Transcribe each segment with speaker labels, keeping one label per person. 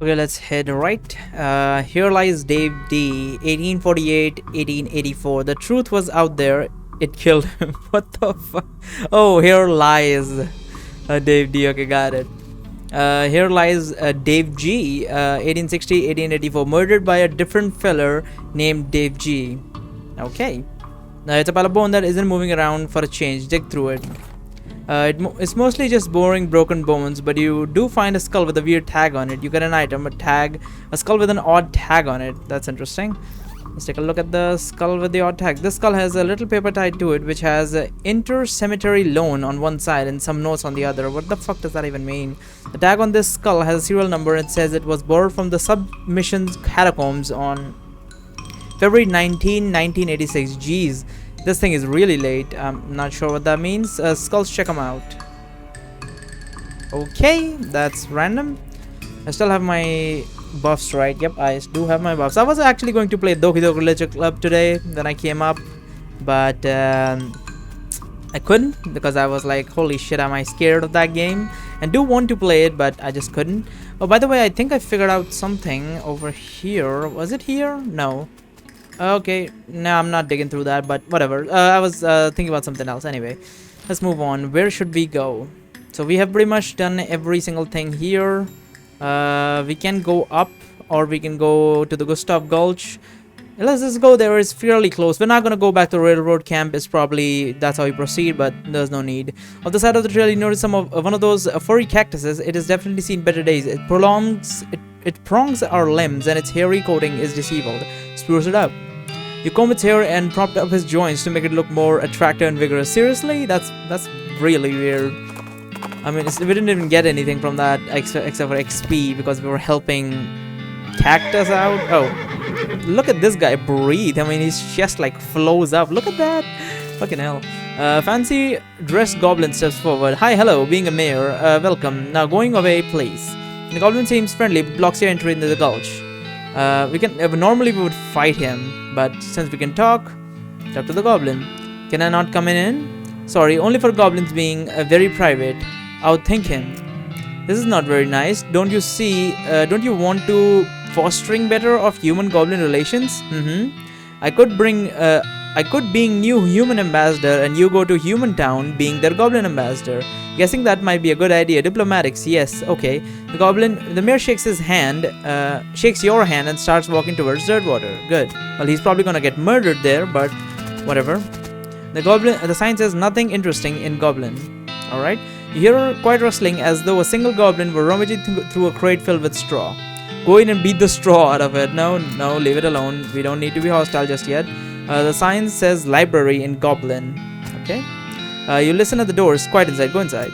Speaker 1: Okay, let's head right. Here lies Dave D, 1848, 1884. The truth was out there. It killed him. What the fuck? Oh, here lies Dave D. Okay, got it. Here lies Dave G, 1860, 1884, murdered by a different feller named Dave G. Okay. It's a pile of bone that isn't moving around for a change. Dig through it. It's mostly just boring broken bones, but you do find a skull with a weird tag on it. You get an item, a skull with an odd tag on it. That's interesting. Let's take a look at the skull with the odd tag. This skull has a little paper tied to it, which has inter-cemetery loan on one side and some notes on the other. What the fuck does that even mean? The tag on this skull has a serial number and says it was borrowed from the submissions catacombs on February 19, 1986. Jeez. This thing is really late. I'm not sure what that means. Skulls, check them out. Okay, that's random. I still have my buffs, right? Yep, I do have my buffs. I was actually going to play Doki Doki Literature Club today. Then I came up, but I couldn't because I was like, holy shit, am I scared of that game? And do want to play it, but I just couldn't. Oh, by the way, I think I figured out something over here. Was it here? No. Okay, no, I'm not digging through that, but whatever. I was thinking about something else. Anyway, let's move on. Where should we go? So we have pretty much done every single thing here. We can go up, or we can go to the Gustav Gulch. Let's just go there. It's fairly close. We're not gonna go back to railroad camp. It's probably that's how we proceed, but there's no need. On the side of the trail, you notice some of one of those furry cactuses. It has definitely seen better days. It prongs our limbs, and its hairy coating is disheveled. Spruce it up. You comb its hair and propped up his joints to make it look more attractive and vigorous. Seriously? That's really weird. I mean, we didn't even get anything from that except for XP because we were helping Cactus out. Oh, look at this guy breathe. I mean, his chest like flows up. Look at that. Fucking hell. Fancy dressed goblin steps forward. Hi, hello. Being a mayor, welcome. Now going away, please. The goblin seems friendly, but blocks your entry into the gulch. Normally we would fight him, but since we can talk to the goblin. Can I not come in? Sorry, only for goblins being very private. Outthink him. This is not very nice. Don't you see? Don't you want to fostering better of human-goblin relations? I could being new human ambassador, and you go to human town being their goblin ambassador. Guessing that might be a good idea. Diplomatics, yes, okay. The mayor shakes your hand and starts walking towards Dirtwater. Good. Well, he's probably gonna get murdered there, but whatever. The sign says nothing interesting in Goblin. Alright. You hear quiet rustling as though a single goblin were rummaging through a crate filled with straw. Go in and beat the straw out of it. No, leave it alone. We don't need to be hostile just yet. The sign says library in Goblin. Okay. You listen at the doors. Quiet inside. Go inside.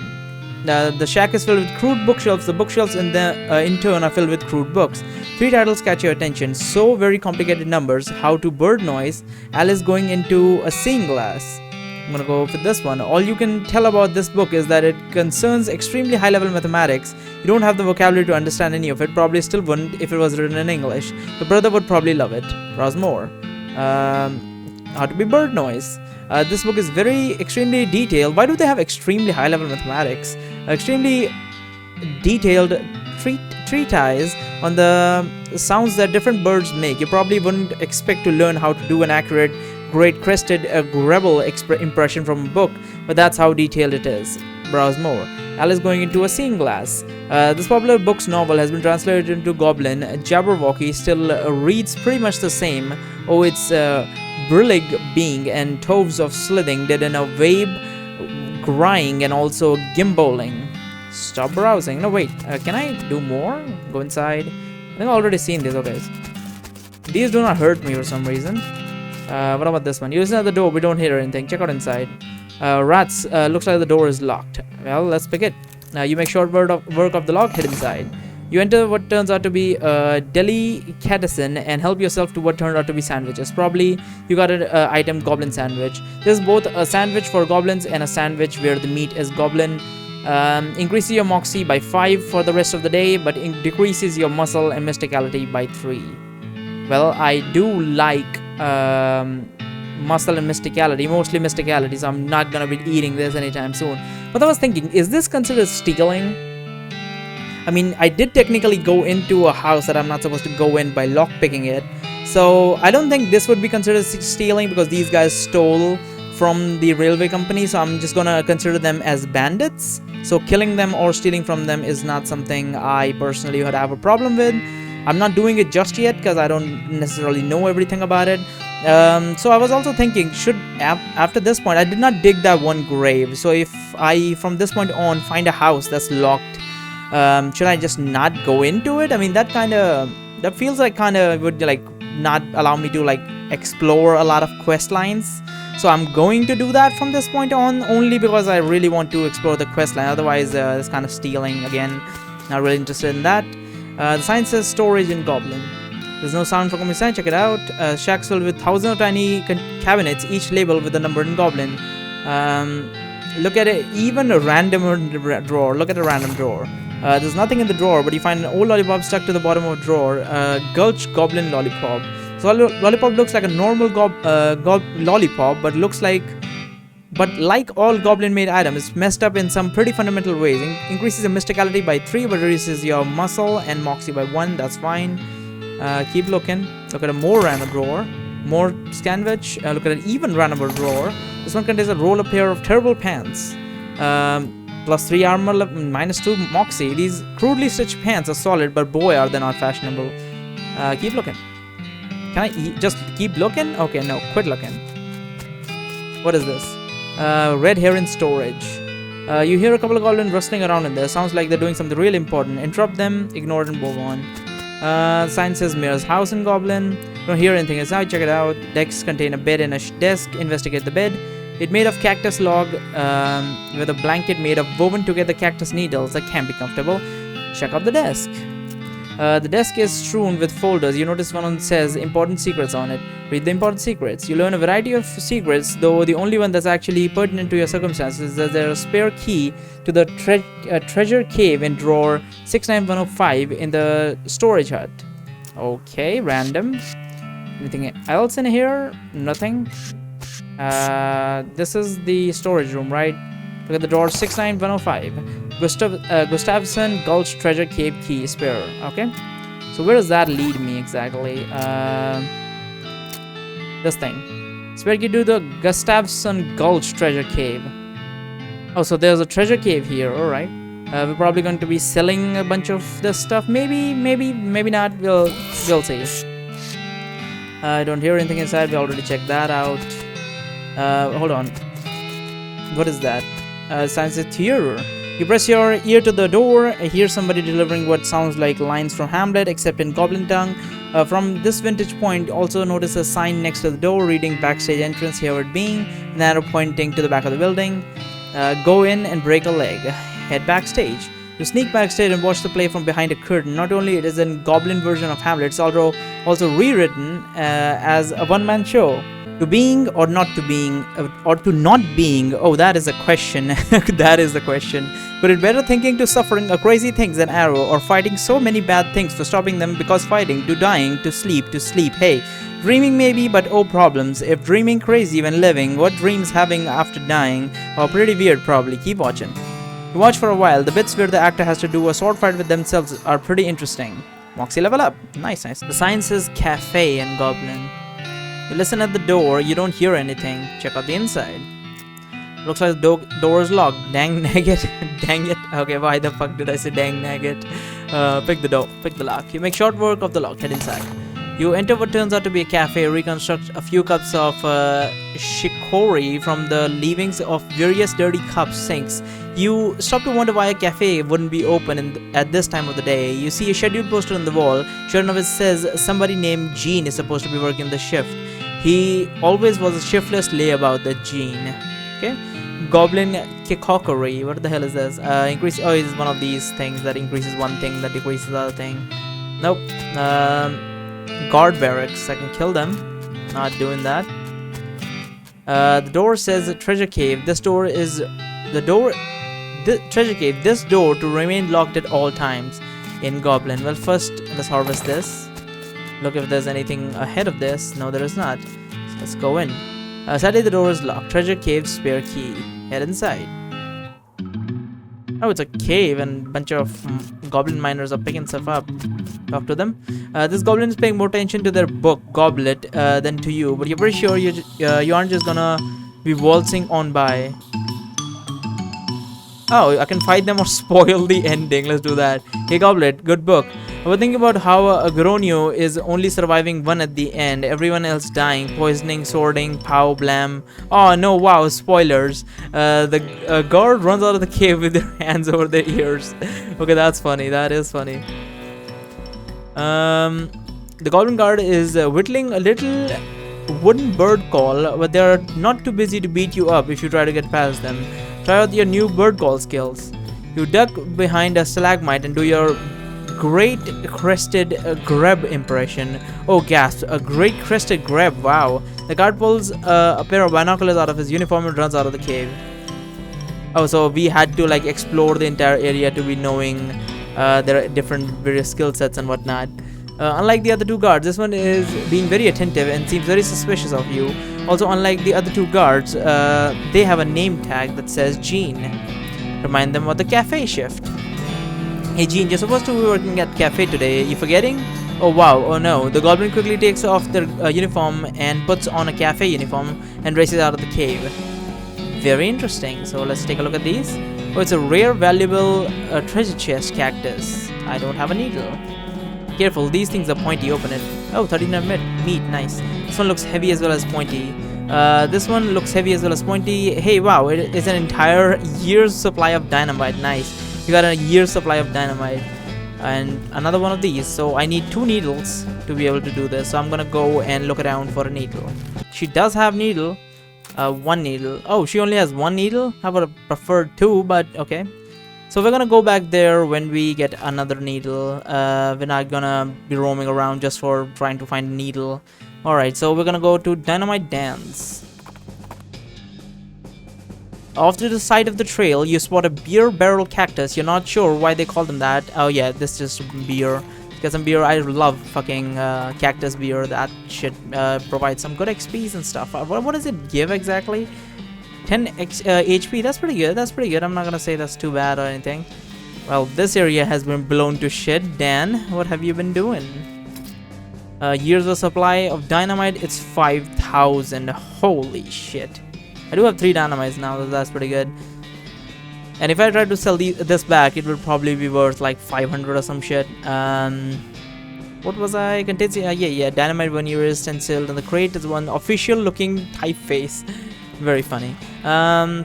Speaker 1: The shack is filled with crude bookshelves. The bookshelves in turn are filled with crude books. 3 titles catch your attention. So very complicated numbers. How to bird noise. Alice going into a seeing glass. I'm gonna go with this one. All you can tell about this book is that it concerns extremely high-level mathematics. You don't have the vocabulary to understand any of it. Probably still wouldn't if it was written in English. Your brother would probably love it. Browse more. How to be bird noise. This book is extremely detailed. Why do they have extremely high-level mathematics? Extremely detailed treatise on the sounds that different birds make. You probably wouldn't expect to learn how to do an accurate great crested rebel impression from a book, but that's how detailed it is. Browse more. Alice going into a seeing glass. This popular book's novel has been translated into Goblin. Jabberwocky still reads pretty much the same. Oh, it's Brillig being and Toves of Slithing did in a Wabe Grying and also Gimboling. Stop browsing. No, wait. Can I do more? Go inside. I think I've already seen this. Okay. These do not hurt me for some reason. What about this one? You listen at the door, we don't hear anything. Check out inside. Rats, looks like the door is locked. Well, let's pick it. You make short work of the lock, head inside. You enter what turns out to be a delicatessen and help yourself to what turned out to be sandwiches. Probably you got an item Goblin Sandwich. There's both a sandwich for goblins and a sandwich where the meat is goblin. Increases your moxie by 5 for the rest of the day, but decreases your muscle and mysticality by 3. Well, I do like muscle and mysticality, mostly mysticality, so I'm not gonna be eating this anytime soon. But I was thinking, is this considered stealing? I mean, I did technically go into a house that I'm not supposed to go in by lockpicking it. So I don't think this would be considered stealing because these guys stole from the railway company. So I'm just gonna consider them as bandits. So killing them or stealing from them is not something I personally would have a problem with. I'm not doing it just yet because I don't necessarily know everything about it. So I was also thinking, after this point, I did not dig that one grave. So if I, from this point on, find a house that's locked, should I just not go into it? I mean, that feels like kind of would like not allow me to like explore a lot of quest lines. So I'm going to do that from this point on, only because I really want to explore the quest line. Otherwise, it's kind of stealing again. Not really interested in that. The sign says storage in Goblin. There's no sound from inside. Check it out. Shacks filled with thousands of tiny cabinets, each labeled with a number in Goblin. Look at it. Even a random drawer. Look at a random drawer. There's nothing in the drawer, but you find an old lollipop stuck to the bottom of a drawer. Gulch Goblin Lollipop. So lollipop looks like a normal lollipop, but like all goblin-made items, it's messed up in some pretty fundamental ways. Increases your mysticality by 3, but reduces your muscle and moxie by 1. That's fine. Keep looking. Look at a more random drawer. More sandwich. Look at an even random drawer. This one contains a roll, a pair of terrible pants. Plus 3 armor, minus 2 moxie. These crudely stitched pants are solid, but boy are they not fashionable. Keep looking. Can I just keep looking? Okay, no, quit looking. What is this? Red hair in storage. You hear a couple of goblins rustling around in there. Sounds like they're doing something really important. Interrupt them, ignore it, and move on. Sign says Mirror's house in Goblin. Don't hear anything inside. Check it out. Decks contain a bed and a desk. Investigate the bed. It's made of cactus log with a blanket made of woven together cactus needles that can be comfortable. Check out the desk. The desk is strewn with folders. You notice one says important secrets on it. Read the important secrets. You learn a variety of secrets, though the only one that's actually pertinent to your circumstances is that there's a spare key to the treasure cave in drawer 69105 in the storage hut. Okay, random. Anything else in here? Nothing. This is the storage room, right? Look at the drawer 69105. Gustavson Gulch treasure cave key spare. Okay, so where does that lead me exactly? This thing. Spare key to the Gustavson Gulch treasure cave. Oh, so there's a treasure cave here. All right. We're probably going to be selling a bunch of this stuff. Maybe not. We'll see. I don't hear anything inside. We already checked that out. Hold on. What is that? Sign says theater. You press your ear to the door, hear somebody delivering what sounds like lines from Hamlet, except in Goblin tongue. From this vantage point, also notice a sign next to the door reading backstage entrance, here it being, an arrow pointing to the back of the building. Go in and break a leg. Head backstage. You sneak backstage and watch the play from behind a curtain. Not only it is a Goblin version of Hamlet, it's also rewritten as a one-man show. To being or not to being, or to not being, oh, that is a question. That is the question. But it better thinking to suffering a crazy things than arrow, or fighting so many bad things to stopping them because fighting, to dying, to sleep, hey. Dreaming maybe, but oh problems. If dreaming crazy when living, what dreams having after dying? Oh, pretty weird probably. Keep watching. You watch for a while. The bits where the actor has to do a sword fight with themselves are pretty interesting. Moxie level up. Nice. The sign says cafe in Goblin. You listen at the door, you don't hear anything. Check out the inside. Looks like the door is locked. Dang nugget. Dang it. Okay, why the fuck did I say dang nugget? Pick the lock. You make short work of the lock. Head inside. You enter what turns out to be a cafe, reconstruct a few cups of chicory from the leavings of various dirty cups, sinks. You stop to wonder why a cafe wouldn't be open at this time of the day. You see a schedule poster on the wall. Sure enough, it says somebody named Gene is supposed to be working the shift. He always was a shiftless layabout, that Gene. Okay. Goblin Kikokery. What the hell is this? Increase. Oh, it's one of these things that increases one thing that decreases the other thing. Nope. Guard barracks. I can kill them. Not doing that. The door says treasure cave. This door is the door. Treasure cave. This door to remain locked at all times in Goblin. Well, first let's harvest this. Look if there's anything ahead of this. No, there is not. So let's go in. Sadly, the door is locked. Treasure cave spare key. Head inside. Oh, it's a cave and a bunch of goblin miners are picking stuff up. Talk to them. This goblin is paying more attention to their book, Goblet, than to you. But you're pretty sure you aren't just gonna be waltzing on by. Oh, I can fight them or spoil the ending. Let's do that. Hey, Goblet, good book. I was thinking about how Agronio is only surviving one at the end. Everyone else dying, poisoning, swording, pow, blam. Oh no, wow, spoilers. The guard runs out of the cave with their hands over their ears. Okay, that's funny. That is funny. The goblin guard is whittling a little wooden bird call, but they are not too busy to beat you up if you try to get past them. Try out your new bird call skills. You duck behind a stalagmite and do your great crested grub impression. Oh, gasp. A great crested grub. Wow. The guard pulls a pair of binoculars out of his uniform and runs out of the cave. Oh, so we had to like explore the entire area to be knowing there are different various skill sets and whatnot. Unlike the other two guards, this one is being very attentive and seems very suspicious of you. Also, unlike the other two guards, they have a name tag that says Gene. Remind them of the cafe shift. Hey Gene, you're supposed to be working at cafe today. You forgetting? Oh wow, oh no. The goblin quickly takes off their uniform and puts on a cafe uniform and races out of the cave. Very interesting. So let's take a look at these. Oh, it's a rare, valuable treasure chest cactus. I don't have a needle. Careful, these things are pointy. Open it. Oh, 39 meat. Nice. This one looks heavy as well as pointy. This one looks heavy as well as pointy. Hey, wow, it is an entire year's supply of dynamite. Nice. You got a year's supply of dynamite. And another one of these. So I need 2 needles to be able to do this. So I'm gonna go and look around for a needle. She does have needle. 1 needle. Oh, she only has 1 needle? I would have preferred 2, but okay. So we're gonna go back there when we get another needle. We're not gonna be roaming around just for trying to find a needle. Alright, so we're gonna go to Dynamite Dance. Off to the side of the trail, you spot a beer barrel cactus. You're not sure why they call them that. Oh yeah, this is just beer. Get some beer. I love fucking cactus beer. That shit provides some good XPs and stuff. What does it give exactly? 10 HP. That's pretty good. That's pretty good. I'm not gonna say that's too bad or anything. Well, this area has been blown to shit. Dan, what have you been doing? Years of supply of dynamite. It's 5,000. Holy shit. I do have 3 dynamites now. So that's pretty good. And if I try to sell this back, it would probably be worth like 500 or some shit. What was I? Yeah. Dynamite 1 year is stenciled, and the crate is one official looking typeface. Very funny.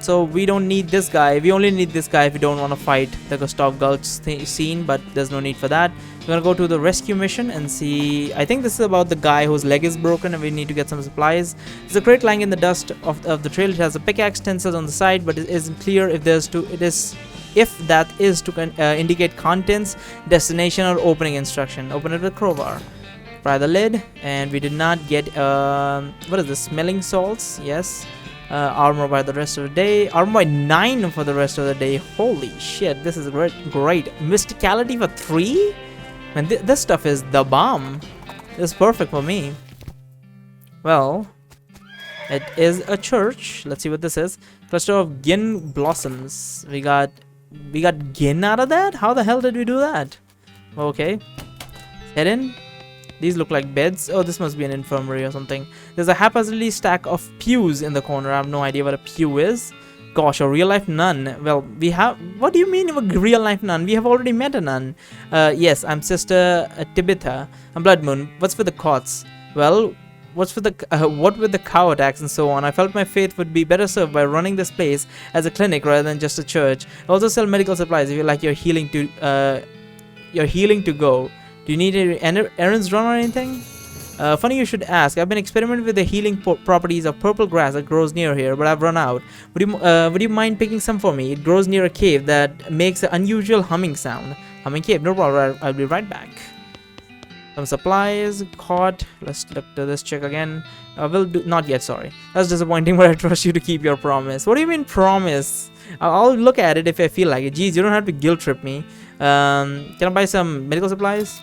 Speaker 1: So we don't need this guy. We only need this guy if we don't want to fight the Gustav Gulch scene, but there's no need for that. We're gonna go to the rescue mission and see. I think this is about the guy whose leg is broken and we need to get some supplies. There's a crate lying in the dust of the trail. It has a pickaxe stencils on the side, but it isn't clear if that is to indicate contents, destination, or opening instruction. Open it with a crowbar. Pry the lid, and we did not get what is this? Smelling salts? Yes. Armor by the rest of the day. Armor by 9 for the rest of the day. Holy shit, this is great. Mysticality for 3? Man, this stuff is the bomb. This is perfect for me. Well, it is a church. Let's see what this is. Cluster of gin blossoms. We got gin out of that? How the hell did we do that? Okay. Head in. These look like beds. Oh, this must be an infirmary or something. There's a haphazardly stack of pews in the corner. I have no idea what a pew is. Gosh, a real life nun. Well, we have. What do you mean a real life nun? We have already met a nun. Yes, I'm Sister Tibitha. I'm Blood Moon. What's with the cots? Well, what with the cow attacks and so on? I felt my faith would be better served by running this place as a clinic rather than just a church. I also sell medical supplies if you like your healing to go. Do you need any errands run or anything? Funny you should ask. I've been experimenting with the healing properties of purple grass that grows near here, but I've run out. Would you mind picking some for me? It grows near a cave that makes an unusual humming sound. Humming cave, no problem. I'll be right back. Some supplies caught. Let's look to this chick again. We'll do not yet. Sorry, that's disappointing. But I trust you to keep your promise. What do you mean promise? I'll look at it if I feel like it. Jeez, you don't have to guilt trip me. Can I buy some medical supplies?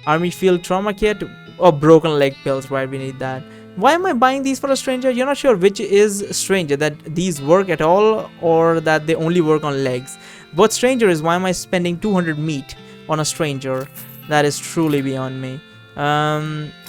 Speaker 1: Army field trauma kit. Oh, broken leg pills, right? We need that. Why am I buying these for a stranger? You're not sure which is stranger, that these work at all or that they only work on legs. But stranger is, why am I spending 200 meat on a stranger? That is truly beyond me.